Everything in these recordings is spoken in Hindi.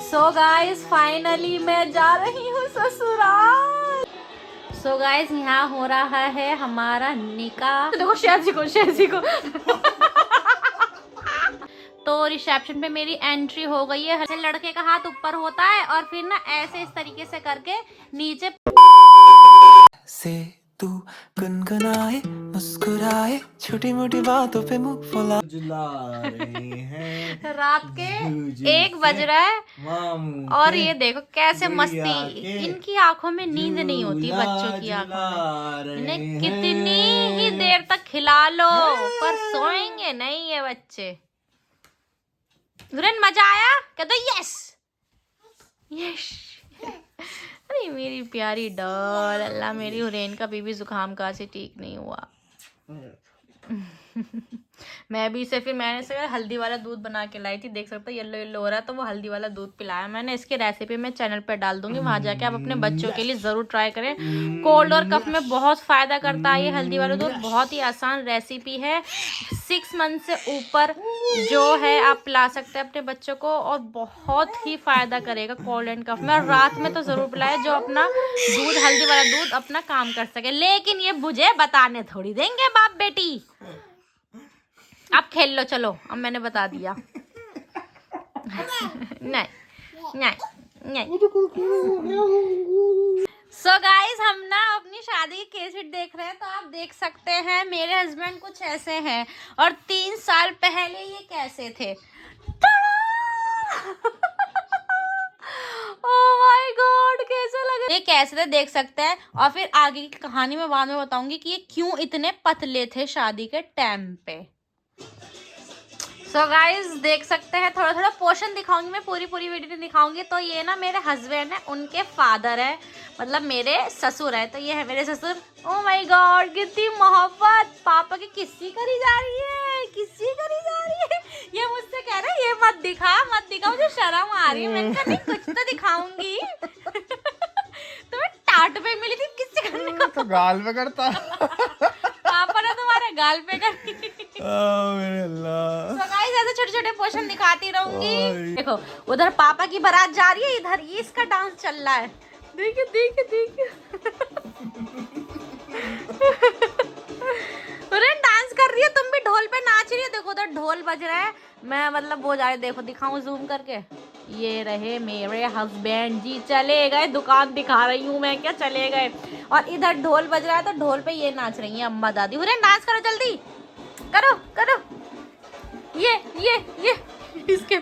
सो गाइस फाइनली मैं जा रही हूँ ससुराल। सो गाइस यहाँ हो रहा है हमारा निकाह। देखो शेर जी को तो रिसेप्शन पे मेरी एंट्री हो गई है। लड़के का हाथ ऊपर होता है और फिर ना ऐसे इस तरीके से करके नीचे से तू गुनगुनाए मुस्कुराए छोटी मोटी बातों पे मुंह फुला रहे हैं। रात के 1 बज रहा है और ये देखो कैसे मस्ती। इनकी आंखों में नींद नहीं होती, बच्चों की आंखों में। इन्हें कितनी ही देर तक खिला लो पर सोएंगे नहीं ये बच्चे। गुरन मजा आया? कह दो यस यस। अरे मेरी प्यारी डॉल, अल्लाह मेरी हुरैन का बीबी जुकाम का से ठीक नहीं हुआ। मैं भी इसे मैंने इसे हल्दी वाला दूध बना के लाई थी। देख सकते हो येलो येलो हो रहा है, तो वो हल्दी वाला दूध पिलाया मैंने। इसकी रेसिपी मैं चैनल पे डाल दूंगी, वहां जाके आप अपने बच्चों के लिए जरूर ट्राई करें। कोल्ड और कफ में बहुत फायदा करता है ये हल्दी वाला दूध। बहुत ही आसान रेसिपी है। 6 मंथ से ऊपर जो है आप पिला सकते हैं अपने बच्चों को और बहुत ही फायदा करेगा कोल्ड एंड कफ में। और रात में तो जरूर पिलाए जो अपना दूध हल्दी वाला दूध अपना काम कर सके। लेकिन ये मुझे बताने थोड़ी देंगे बाप बेटी। आप खेल लो, चलो अब मैंने बता दिया। नहीं नहीं नहीं। सो गाइस हम ना अपनी शादी की कैसेट देख रहे हैं, तो आप देख सकते हैं मेरे हस्बैंड कुछ ऐसे हैं और 3 साल पहले ये कैसे थे। ओह माय गॉड कैसे लगे ये कैसे थे देख सकते हैं। और फिर आगे की कहानी मैं बाद में बताऊंगी कि ये क्यों इतने पतले थे शादी के टाइम पे। सो गाइज देख सकते हैं, थोड़ा थोड़ा पोर्शन दिखाऊंगी मैं, पूरी वीडियो नहीं दिखाऊंगी। तो ये ना मेरे हस्बैंड है, उनके फादर है, मतलब मेरे ससुर है। तो ये है मेरे ससुर। ओह माय गॉड कितनी मोहब्बत पापा की किस्सी करी जा रही है, किस्सी करी जा रही है। ये मुझसे कह रहे हैं ये मत दिखा मुझे शर्म आ रही है। मैंने कहा नहीं कुछ तो दिखाऊंगी। तो मैं टाट पे मिली थी किस्सी करने को, तो गाल पे करता। पापा ने तुम्हारे गाल पे करी। मेरे अल्लाह। तो गाइस ऐसे छोटे छोटे पोर्शन दिखाती रहूंगी। देखो उधर पापा की बारात जा रही है, इधर ये इसका डांस चल रहा है। देखिए देखिए देखिए। अरे डांस कर रही है, तुम भी ढोल पे नाच रही है। देखो उधर ढोल बज रहा है, मैं मतलब वो जा रही। देखो दिखाऊं जूम करके, ये रहे मेरे हस्बैंड जी, चले गए। दुकान दिखा रही हूँ मैं क्या, चले गए। और इधर ढोल बज रहा है, तो ढोल पे ये नाच रही है अम्मा दादी। अरे डांस करो जल्दी, करो करो। ये इसके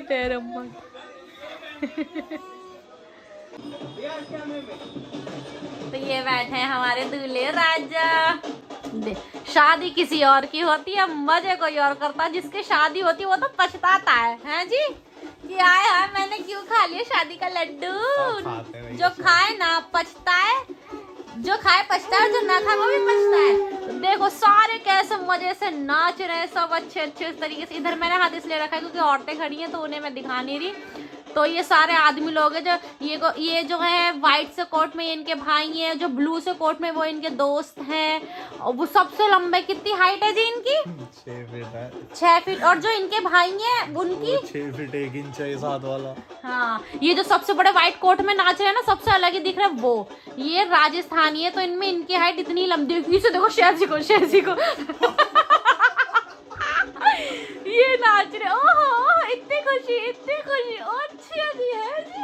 पैर अम्मा। तो ये बैठे हैं हमारे दूल्हे राजा। शादी किसी और की होती है, मजे कोई और करता है। जिसकी शादी होती है वो तो पछताता है, हैं जी कि आए हाय मैंने क्यों खा लिया शादी का लड्डू। जो खाए ना पछताए, जो खाए पछताए, जो ना खाए वो भी पछताए। देखो सारे कैसे मजे से नाच रहे हैं, सब अच्छे अच्छे तरीके से। इधर मैंने हाथ इसलिए रखा है क्योंकि औरतें खड़ी हैं तो उन्हें मैं दिखा नहीं रही। तो ये सारे आदमी लोग हैं जो ये जो है व्हाइट से कोट में इनके भाई हैं, जो ब्लू से कोट में वो इनके दोस्त हैं। और वो सबसे लंबे, कितनी हाइट है जी इनकी? 6 फीट है। 6 फीट। और जो इनके भाई हैं उनकी 6 फीट 1 इंच है साथ वाला। हाँ ये जो सबसे बड़े व्हाइट कोट में नाच रहे हैं ना, सबसे अलग ही दिख रहा है वो, ये राजस्थानी है। तो इनमें इनकी हाइट इतनी लंबी। इसे देखो शेर जी को ये नाच रहे। ओहो इतनी खुशी अच्छी जी है जी।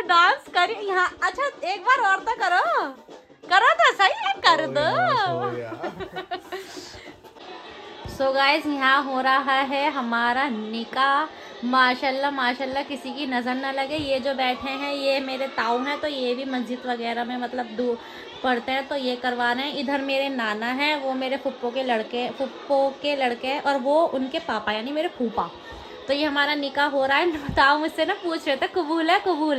डांस करी यहाँ। अच्छा एक बार और तो करो तो सही है, कर दो। सो गाइस यहाँ हो रहा है हमारा निकाह। माशाल्लाह माशाल्लाह किसी की नज़र ना लगे। ये जो बैठे हैं ये मेरे ताऊ हैं, तो ये भी मस्जिद वगैरह में मतलब पढ़ते हैं, तो ये करवा रहे हैं। इधर मेरे नाना हैं, वो मेरे फुप्पो के लड़के हैं, और वो उनके पापा यानी मेरे फूफा। तो ये हमारा निकाह हो रहा है। बताओ मुझसे ना पूछ रहे थे कबूल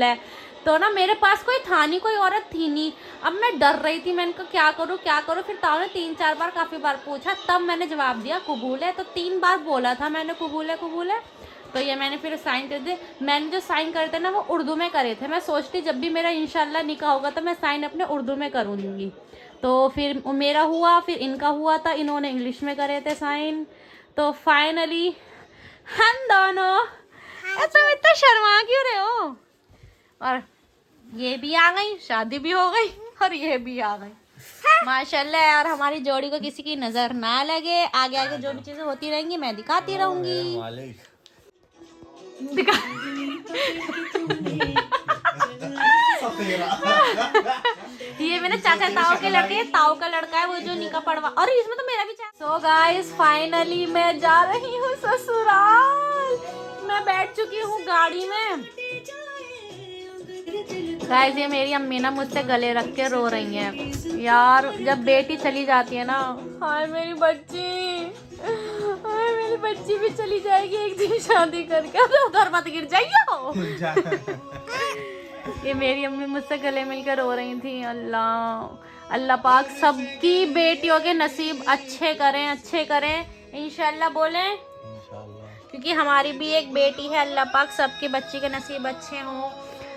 है। तो ना मेरे पास कोई था नहीं, कोई औरत थी नहीं। अब मैं डर रही थी, मैंने कहा क्या करूँ। फिर ताऊ ने 3-4 बार काफ़ी बार पूछा, तब मैंने जवाब दिया कबूल है। तो 3 बार बोला था मैंने कबूल है। तो ये मैंने फिर साइन कर दिए। मैंने जो साइन करे थे ना वो उर्दू में करे थे। मैं सोचती जब भी मेरा इंशाल्लाह निकाह होगा तो मैं साइन अपने उर्दू में करूँगी। तो फिर मेरा हुआ, फिर इनका हुआ था, इन्होंने इंग्लिश में करे थे साइन। तो फाइनली हम अरे शर्मा क्यों रहे हो? और ये भी आ गई, शादी भी हो गई और ये भी आ गई। माशाल्लाह यार, हमारी जोड़ी को किसी की नजर ना लगे। आगे आगे जो भी चीजें होती रहेंगी मैं दिखाती रहूंगी। दिखा ये मेरे चाचा ताऊ के लड़के, ताऊ का लड़का है वो जो निका पड़वा। और इसमें तो मेरा भी चाचा। सो गाइस फाइनली मैं जा रही हूँ ससुराल। मैं बैठ चुकी हूँ गाड़ी में। गाइस ये मेरी अम्मी ना मुझसे गले रख के रो रही हैं यार। जब बेटी चली जाती है ना, हाय मेरी बच्ची, हाय मेरी बच्ची भी चली जाएगी एक दिन शादी करके। उधर मत गिर जाइयो। ये मेरी अम्मी मुझसे गले मिलकर रो रही थी। अल्लाह अल्लाह पाक सबकी बेटियों के नसीब अच्छे करें, अच्छे करें इंशाल्लाह बोलें, क्योंकि हमारी भी एक बेटी है। अल्लाह पाक सबके बच्चे के नसीब अच्छे हों।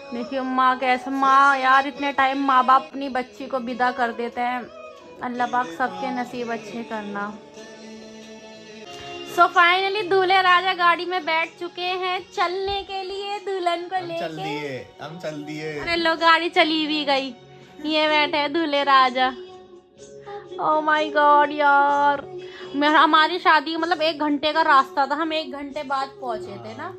देखिए माँ कैसे, माँ यार इतने टाइम माँ बाप अपनी बच्ची को विदा कर देते हैं। अल्लाह पाक सबके नसीब अच्छे करना। सो फाइनली दूल्हे राजा गाड़ी में बैठ चुके हैं चलने के लिए दुल्हन को लेके। हम चल दिए। अरे लो गाड़ी चली भी गई। ये बैठे हैं दूल्हे राजा। ओह माय गॉड यार, हमारी शादी मतलब 1 घंटे का रास्ता था। हम 1 घंटे बाद पहुंचे थे ना।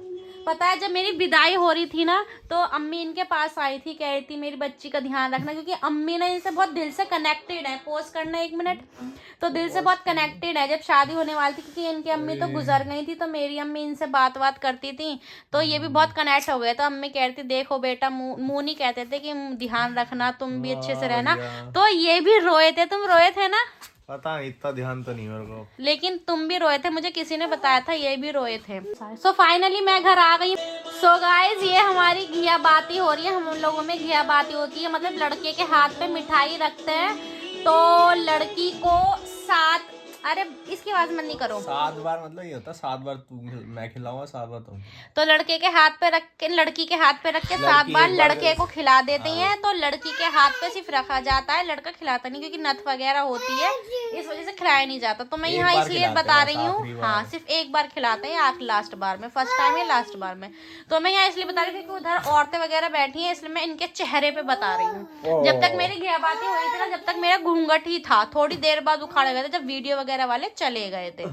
पता है जब मेरी विदाई हो रही थी ना, तो अम्मी इनके पास आई थी, कह रही थी मेरी बच्ची का ध्यान रखना, क्योंकि अम्मी ना इनसे बहुत दिल से कनेक्टेड है। पोस्ट करना 1 मिनट, तो दिल से बहुत कनेक्टेड है। जब शादी होने वाली थी, क्योंकि इनकी अम्मी तो गुजर गई थी, तो मेरी अम्मी इनसे बात करती थी, तो ये भी बहुत कनेक्ट हो गए। तो अम्मी कहती देखो बेटा, मुँह नहीं कहते थे कि ध्यान रखना, तुम भी अच्छे से रहना। तो ये भी रोए थे। तुम रोए थे ना? पता नहीं, इतना ध्यान तो नहीं मेरे को, लेकिन तुम भी रोए थे, मुझे किसी ने बताया था ये भी रोए थे। सो फाइनली मैं घर आ गई। सो गाइज ये हमारी घिया बाती हो रही है। हम लोगों में घिया बाती होती है, मतलब लड़के के हाथ पे मिठाई रखते हैं, तो लड़की को 7, अरे इसकी आवाज मत नहीं करो। 7 बार मतलब ये होता है, 7 बार मैं खिलाऊंगा, 7 बार तुम। तो लड़के के हाथ पे रख के, लड़की के हाथ पे रख के 7 बार लड़के को खिला देते हैं। तो लड़की के हाथ पे सिर्फ रखा जाता है, लड़का खिलाता नहीं, क्योंकि नथ वगैरह होती है, इस वजह से खिलाया नहीं जाता। तो मैं यहाँ इसलिए बता रही हूँ, हाँ सिर्फ 1 बार खिलाते हैं, लास्ट बार में, फर्स्ट टाइम या लास्ट बार में। तो मैं यहाँ इसलिए बता रही थी कि उधर औरतें वगैरह बैठी हैं, इसलिए मैं इनके चेहरे पे बता रही हूँ। जब तक मेरी घियाबाती हो रही थी ना, जब तक मेरा घूंघट ही था, थोड़ी देर बाद उखाड़े गए थे जब वीडियो वगैरह वाले चले गए थे।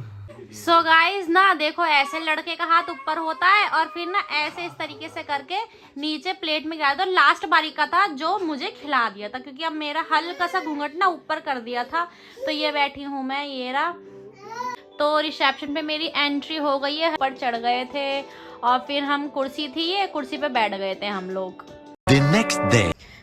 सो गाइज ना देखो, ऐसे लड़के का हाथ ऊपर होता है और फिर ना ऐसे इस तरीके से करके नीचे प्लेट में गिरा दो। लास्ट बारी का था जो मुझे खिला दिया था, क्योंकि अब मेरा हल्का सा घूंघट ना ऊपर कर दिया था। तो ये बैठी हूँ मैं, ये रहा। तो रिसेप्शन पे मेरी एंट्री हो गई है, पर चढ़ गए थे और फिर हम कुर्सी थी, ये कुर्सी पे बैठ गए थे हम लोग।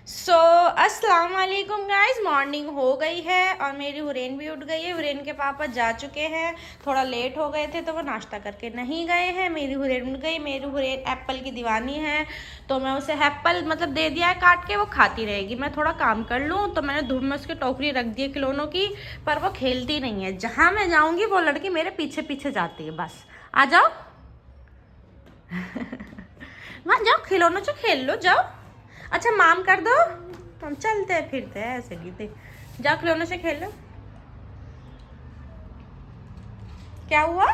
सो अस्सलाम वालेकुम गाइस, मॉर्निंग हो गई है और मेरी हुरैन भी उठ गई है। हुरैन के पापा जा चुके हैं, थोड़ा लेट हो गए थे तो वो नाश्ता करके नहीं गए हैं। मेरी हुरैन उठ गई। मेरी हुरैन एप्पल की दीवानी है, तो मैं उसे एप्पल मतलब दे दिया है काट के, वो खाती रहेगी। मैं थोड़ा काम कर लूँ, तो मैंने धूप में उसकी टोकरी रख दी है खिलौनों की, पर वो खेलती नहीं है। जहाँ मैं जाऊँगी वो लड़की मेरे पीछे पीछे जाती है। बस आ जाओ वहाँ जाओ, खिलौनों से खेल लो, जाओ। अच्छा माम कर दो, हम चलते फिरते हैं ऐसे गीते। जाओ खिलौनों से खेल लो। क्या हुआ?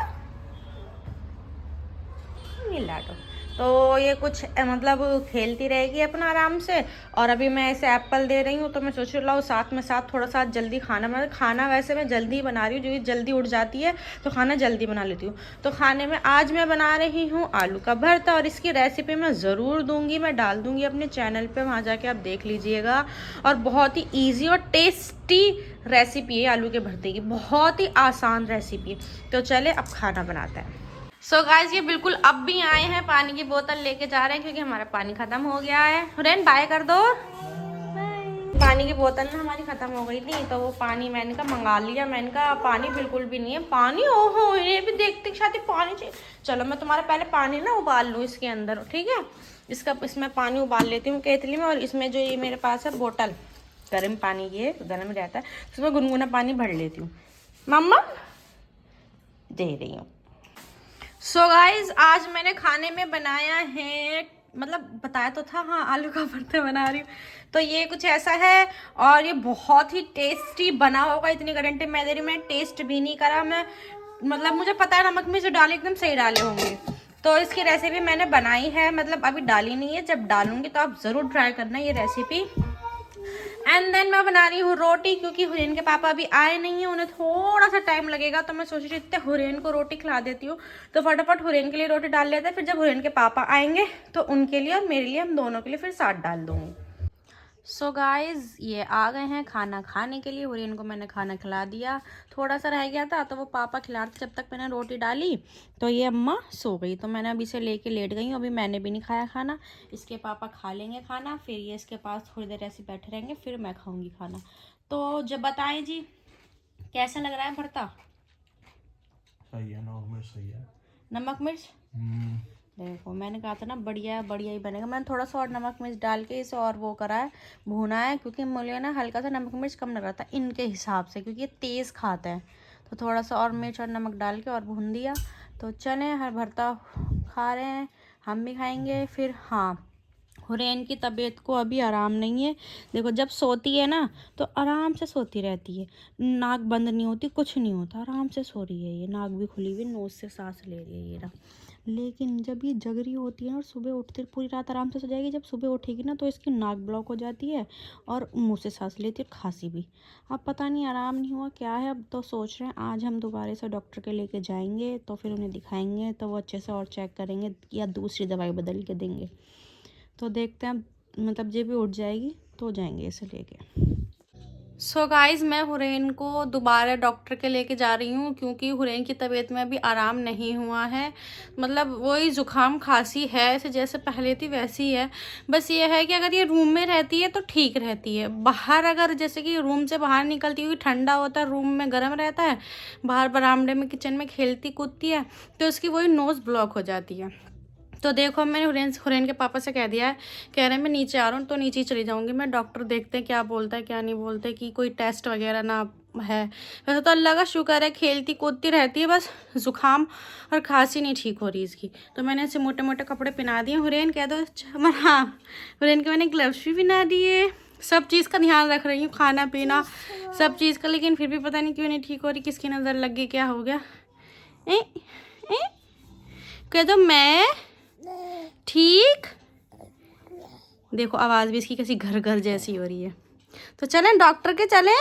मिला तो ये कुछ मतलब खेलती रहेगी अपना आराम से। और अभी मैं ऐसे एप्पल दे रही हूँ, तो मैं सोच रहा हूँ साथ में साथ थोड़ा सा जल्दी खाना, मतलब खाना वैसे मैं जल्दी बना रही हूँ, जो ये जल्दी उठ जाती है तो खाना जल्दी बना लेती हूँ। तो खाने में आज मैं बना रही हूँ आलू का भरता, और इसकी रेसिपी मैं ज़रूर दूँगी, मैं डाल दूँगी अपने चैनल पर, वहाँ जाके आप देख लीजिएगा। और बहुत ही ईजी और टेस्टी रेसिपी है आलू के भरते की, बहुत ही आसान रेसिपी। तो चले अब खाना बनाते हैं। सो गाइस ये बिल्कुल अब भी आए हैं, पानी की बोतल लेके जा रहे हैं, क्योंकि हमारा पानी खत्म हो गया है। हुरैन बाय कर दो। पानी की बोतल ना हमारी खत्म हो गई थी, तो वो पानी मैंने कहा मंगा लिया। मैंने कहा पानी बिल्कुल भी नहीं है, पानी ओहो ये भी देखते शादी पानी चाहिए। चलो मैं तुम्हारा पहले पानी ना उबाल लूँ इसके अंदर, ठीक है। इसमें पानी उबाल लेती हूँ केतली में, और इसमें जो ये मेरे पास है बोतल, गर्म पानी ये गर्म रहता है, उसमें गुनगुना पानी भर लेती हूँ। मम्मा दे रही हूँ। सो गाइज आज मैंने खाने में बनाया है, मतलब बताया तो था, हाँ आलू का भरता बना रही हूँ। तो ये कुछ ऐसा है, और ये बहुत ही टेस्टी बना होगा। इतनी गारंटी मैं दे रही हूँ, मैं टेस्ट भी नहीं करा, मैं मतलब मुझे पता है नमक में जो डाले एकदम सही डाले होंगे। तो इसकी रेसिपी मैंने बनाई है, मतलब अभी डाली नहीं है, जब डालूंगी तो आप ज़रूर ट्राई करना ये रेसिपी। एंड देन मैं बना रही हूँ रोटी, क्योंकि हुरैन के पापा अभी आए नहीं हैं, उन्हें थोड़ा सा टाइम लगेगा, तो मैं सोच रही इतने हुरैन को रोटी खिला देती हूँ। तो फटाफट हुरैन के लिए रोटी डाल लेते हैं, फिर जब हुरैन के पापा आएंगे तो उनके लिए और मेरे लिए, हम दोनों के लिए फिर साथ डाल दूँगी। सो गाइज़ ये आ गए हैं खाना खाने के लिए। हुरैन को मैंने खाना खिला दिया, थोड़ा सा रह गया था तो वो पापा खिलाते जब तक मैंने रोटी डाली, तो ये अम्मा सो गई। तो मैंने अभी से लेके लेट गई हूँ, अभी मैंने भी नहीं खाया खाना। इसके पापा खा लेंगे खाना, फिर ये इसके पास थोड़ी देर ऐसे बैठे रहेंगे, फिर मैं खाऊंगी खाना। तो जब बताएं जी कैसा लग रहा है भरता? सही है, नमक मिर्च सही है। नमक मिर्च देखो, मैंने कहा था ना बढ़िया बढ़िया ही बनेगा। मैंने थोड़ा सा और नमक मिर्च डाल के इसे और वो करा है, भुना है, क्योंकि मुझे ना हल्का सा नमक मिर्च कम लग रहा था इनके हिसाब से, क्योंकि ये तेज़ खाते हैं। तो थोड़ा सा और मिर्च और नमक डाल के और भून दिया। तो चलें, हर भरता खा रहे हैं, हम भी खाएंगे फिर। हाँ, हुरैन की तबीयत को अभी आराम नहीं है। देखो जब सोती है ना तो आराम से सोती रहती है, नाक बंद नहीं होती, कुछ नहीं होता, आराम से सो रही है ये, नाक भी खुली हुई, नोज से सांस ले रही है ये ना। लेकिन जब ये जग रही होती है ना और सुबह उठती, पूरी रात आराम से सो जाएगी, जब सुबह उठेगी ना तो इसकी नाक ब्लॉक हो जाती है और मुंह से सांस लेती है, खांसी भी। अब पता नहीं आराम नहीं हुआ क्या है। अब तो सोच रहे हैं आज हम दोबारा से डॉक्टर के लेके जाएंगे, तो फिर उन्हें दिखाएंगे, तो वो अच्छे से और चेक करेंगे या दूसरी दवाई बदल के देंगे। तो देखते हैं, मतलब जब भी उठ जाएगी तो जाएंगे इसे लेके। सो गाइज़ मैं हुरैन को दोबारा डॉक्टर के लेके जा रही हूँ, क्योंकि हुरैन की तबीयत में अभी आराम नहीं हुआ है। मतलब वही ज़ुकाम खांसी है, ऐसे जैसे पहले थी वैसी है। बस ये है कि अगर ये रूम में रहती है तो ठीक रहती है, बाहर अगर जैसे कि रूम से बाहर निकलती हुई, ठंडा होता है, रूम में गर्म रहता है, बाहर बरामदे में किचन में खेलती कूदती है, तो उसकी वही नोज़ ब्लॉक हो जाती है। तो देखो मैंने हुरैन के पापा से कह दिया है, कह रहे हैं मैं नीचे आ रहा हूँ, तो नीचे ही चली जाऊँगी मैं। डॉक्टर देखते हैं क्या बोलता है क्या नहीं बोलते, कि कोई टेस्ट वगैरह ना है। वैसे तो अल्लाह का शुक्र है, खेलती कूदती रहती है, बस ज़ुकाम और खांसी नहीं ठीक हो रही इसकी। तो मैंने ऐसे मोटे मोटे कपड़े पहना दिए। हुरैन कह दो, हाँ, हुरैन के मैंने ग्लव्स भी पहना दिए, सब चीज़ का ध्यान रख रही हूँ, खाना पीना सब चीज़ का। लेकिन फिर भी पता नहीं क्यों नहीं ठीक हो रही, किसकी नज़र लग गई, क्या हो गया? कह दो मैं ठीक। देखो आवाज़ भी इसकी कैसी घर घर जैसी हो रही है। तो चलें डॉक्टर के, चलें?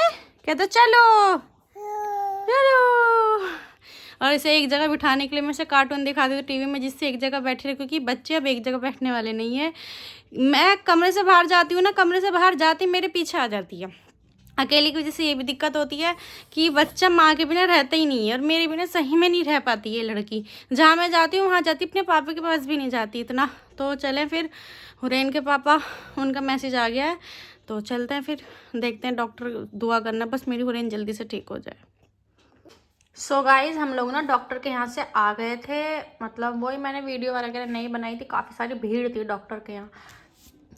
कहते तो चलो चलो। और इसे एक जगह बिठाने के लिए मैं इसे कार्टून दिखाती हूँ टीवी में, जिससे एक जगह बैठे रहे, क्योंकि बच्चे अब एक जगह बैठने वाले नहीं है। मैं कमरे से बाहर जाती हूँ ना, कमरे से बाहर जाती मेरे पीछे आ जाती है। अकेले की वजह से ये भी दिक्कत होती है कि बच्चा माँ के बिना रहता ही नहीं है, और मेरे बिना सही में नहीं रह पाती ये लड़की। जहाँ मैं जाती हूँ वहाँ जाती, अपने पापा के पास भी नहीं जाती इतना। तो चलें फिर, हुरैन के पापा, उनका मैसेज आ गया है, तो चलते हैं फिर, देखते हैं। डॉक्टर दुआ करना बस मेरी हुरैन जल्दी से ठीक हो जाए। सो गाइज़ हम लोग ना डॉक्टर के यहाँ से आ गए थे, मतलब वही मैंने वीडियो वगैरह नहीं बनाई थी, काफ़ी सारी भीड़ थी डॉक्टर के यहाँ।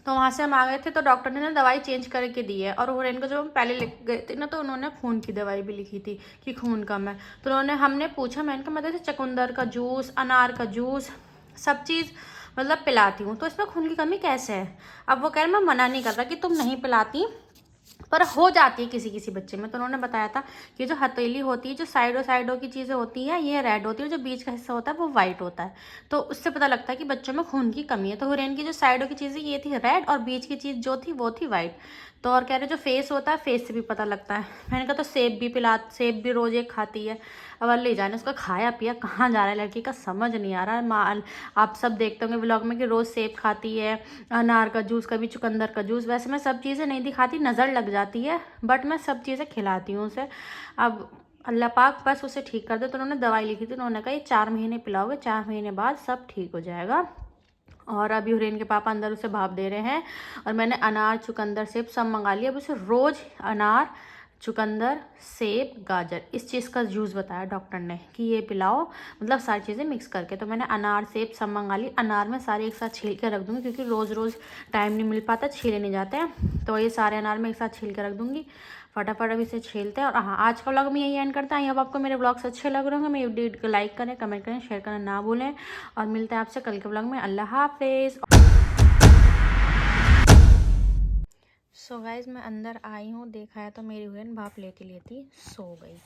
तो वहाँ से हम आ गए थे, तो डॉक्टर ने ना दवाई चेंज करके दी है। और हुरैन को जब हम पहले लिख गए थे ना, तो उन्होंने खून की दवाई भी लिखी थी कि खून कम है। तो हमने पूछा, मैंने कहा मैं तो चुकंदर का जूस, अनार का जूस, सब चीज़ मतलब पिलाती हूँ, तो इसमें खून की कमी कैसे है? अब वो कह रहे मैं मना नहीं कर रहा कि तुम नहीं पिलाती, पर हो जाती है किसी किसी बच्चे में। तो उन्होंने बताया था कि जो हथेली होती है, जो साइडों की चीज़ें होती हैं, ये रेड होती है, जो बीच का हिस्सा होता है वो वाइट होता है। तो उससे पता लगता है कि बच्चों में खून की कमी है। तो हुरैन की जो साइडों की चीज़ें ये थी रेड, और बीच की चीज़ जो थी वो थी वाइट। तो और कह रहे जो फेस होता है, फेस से भी पता लगता है। मैंने कहा तो सेब भी रोज़ एक खाती है। अब ले जाने उसका खाया पिया कहाँ जा रहा है लड़की का, समझ नहीं आ रहा है। माँ आप सब देखते होंगे व्लॉग में कि रोज़ सेब खाती है, अनार का जूस, कभी चुकंदर का जूस। वैसे मैं सब चीज़ें नहीं दिखाती, नज़र लग जाती है, बट मैं सब चीज़ें खिलाती हूँ उसे। अब अल्लाह पाक बस उसे ठीक कर दे। तो उन्होंने दवाई लिखी थी, उन्होंने कहा ये 4 महीने पिलाओगे, 4 महीने बाद सब ठीक हो जाएगा। और अभी हुरैन के पापा अंदर उसे भाप दे रहे हैं, और मैंने अनार, चुकंदर, सेब सब मंगा लिया। अब उसे रोज़ अनार, चुकंदर, सेब, गाजर, इस चीज़ का जूस बताया डॉक्टर ने कि ये पिलाओ, मतलब सारी चीज़ें मिक्स करके। तो मैंने अनार, सेब सब मंगा ली। अनार में सारे एक साथ छील के रख दूँगी, क्योंकि रोज़ रोज़ टाइम नहीं मिल पाता, छीले नहीं जाते हैं। तो ये सारे अनार में एक साथ छील के रख दूँगी। फटाफट अभी से छीलते हैं। और हाँ, आज का व्लॉग में यही एंड करता है। अब आपको मेरे व्लॉग्स अच्छे लग रहे होंगे, मेरी वीडियो को लाइक करें, कमेंट करें, शेयर करना ना भूलें। और मिलते हैं आपसे कल के व्लॉग में। अल्लाह हाफिज़। सो गाइज़ मैं अंदर आई हूँ, देखा है तो मेरी हुरैन भाप लेती लेती सो गई।